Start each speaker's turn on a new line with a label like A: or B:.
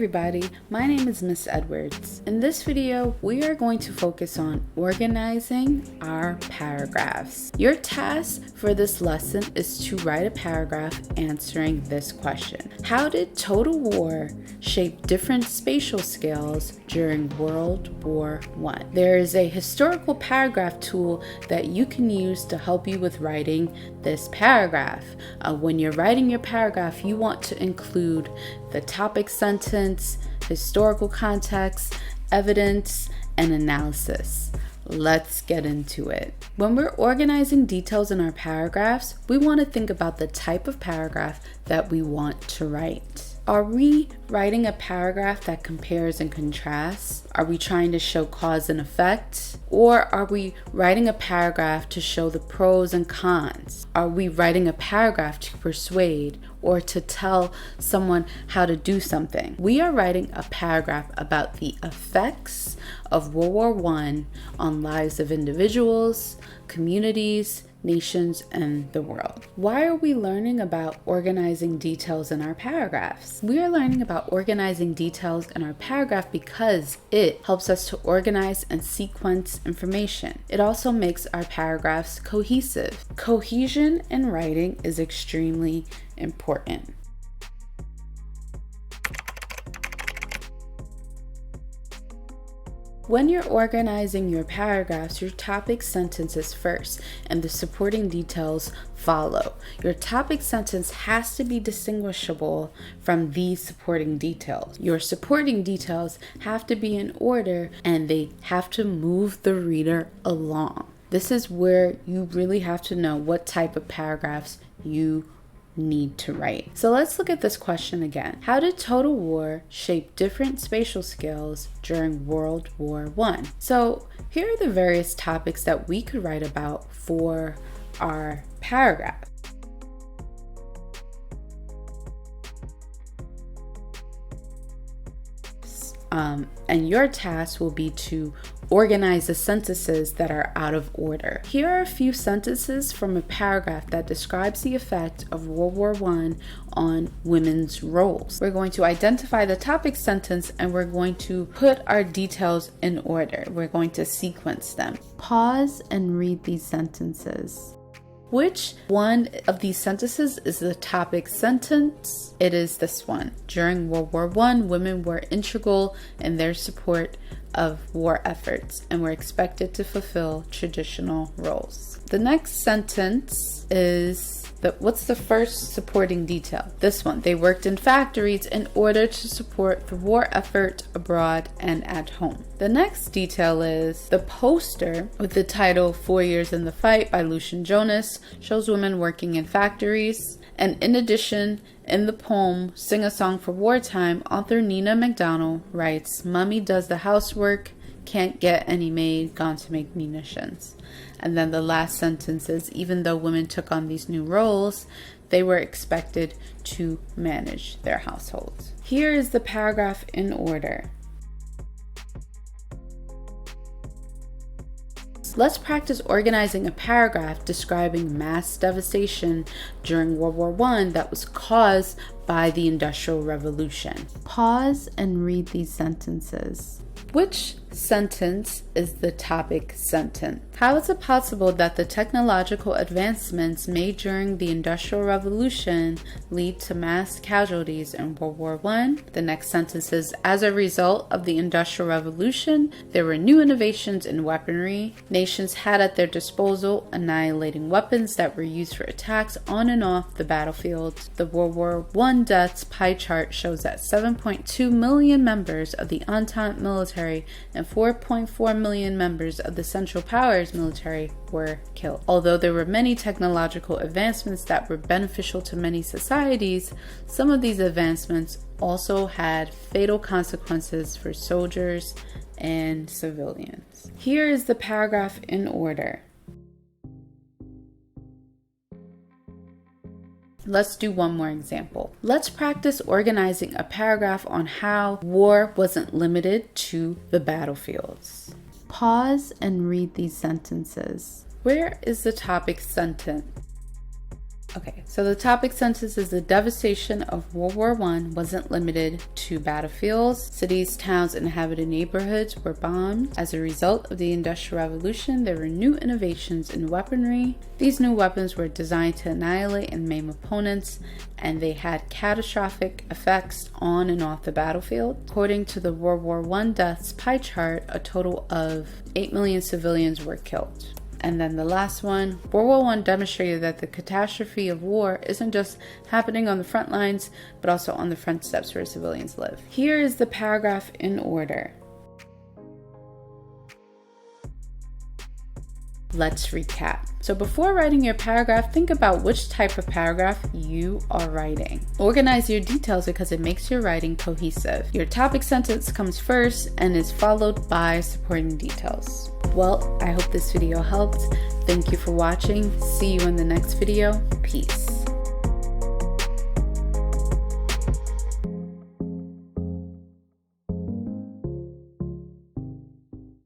A: everybody, my name is Miss Edwards. In this video, we are going to focus on organizing our paragraphs. Your task for this lesson is to write a paragraph answering this question. How did total war shape different spatial scales during World War I? There is a historical paragraph tool that you can use to help you with writing this paragraph. When you're writing your paragraph, you want to include the topic sentence, historical context, evidence, and analysis. Let's get into it. When we're organizing details in our paragraphs, we want to think about the type of paragraph that we want to write. Are we writing a paragraph that compares and contrasts? Are we trying to show cause and effect? Or are we writing a paragraph to show the pros and cons? Are we writing a paragraph to persuade or to tell someone how to do something? We are writing a paragraph about the effects of World War I on lives of individuals, communities, nations, and the world. Why are we learning about organizing details in our paragraphs? We are learning about organizing details in our paragraph because it helps us to organize and sequence information. It also makes our paragraphs cohesive. Cohesion in writing is extremely important. When you're organizing your paragraphs, your topic sentence is first and the supporting details follow. Your topic sentence has to be distinguishable from these supporting details. Your supporting details have to be in order and they have to move the reader along. This is where you really have to know what type of paragraphs you need to write. So let's look at this question again. How did total war shape different spatial scales during World War I? So here are the various topics that we could write about for our paragraph. And your task will be to organize the sentences that are out of order. Here are a few sentences from a paragraph that describes the effect of World War I on women's roles. We're going to identify the topic sentence and we're going to put our details in order. We're going to sequence them. Pause and read these sentences. Which one of these sentences is the topic sentence? It is this one. During World War I, women were integral in their support of war efforts and were expected to fulfill traditional roles. The next sentence is what's the first supporting detail? This one. They worked in factories in order to support the war effort abroad and at home. The next detail is the poster with the title 4 Years in the Fight by Lucian Jonas shows women working in factories. And in addition, in the poem Sing a Song for Wartime, author Nina MacDonald writes, "Mummy does the housework, can't get any made, gone to make munitions." And then the last sentence is, even though women took on these new roles, they were expected to manage their households. Here is the paragraph in order. Let's practice organizing a paragraph describing mass devastation during World War I that was caused by the Industrial Revolution. Pause and read these sentences. Which sentence is the topic sentence? How is it possible that the technological advancements made during the Industrial Revolution lead to mass casualties in World War I? The next sentence is, as a result of the Industrial Revolution, there were new innovations in weaponry. Nations had at their disposal annihilating weapons that were used for attacks on and off the battlefield. The World War I deaths pie chart shows that 7.2 million members of the Entente military and 4.4 million members of the Central Powers military were killed. Although there were many technological advancements that were beneficial to many societies, some of these advancements also had fatal consequences for soldiers and civilians. Here is the paragraph in order. Let's do one more example. Let's practice organizing a paragraph on how war wasn't limited to the battlefields. Pause and read these sentences. Where is the topic sentence? Okay, so the topic sentence is the devastation of World War I wasn't limited to battlefields. Cities, towns, and inhabited neighborhoods were bombed. As a result of the Industrial Revolution, there were new innovations in weaponry. These new weapons were designed to annihilate and maim opponents, and they had catastrophic effects on and off the battlefield. According to the World War I deaths pie chart, a total of 8 million civilians were killed. And then the last one, World War I demonstrated that the catastrophe of war isn't just happening on the front lines, but also on the front steps where civilians live. Here is the paragraph in order. Let's recap. So before writing your paragraph, think about which type of paragraph you are writing. Organize your details because it makes your writing cohesive. Your topic sentence comes first and is followed by supporting details. Well, I hope this video helped. Thank you for watching. See you in the next video. Peace.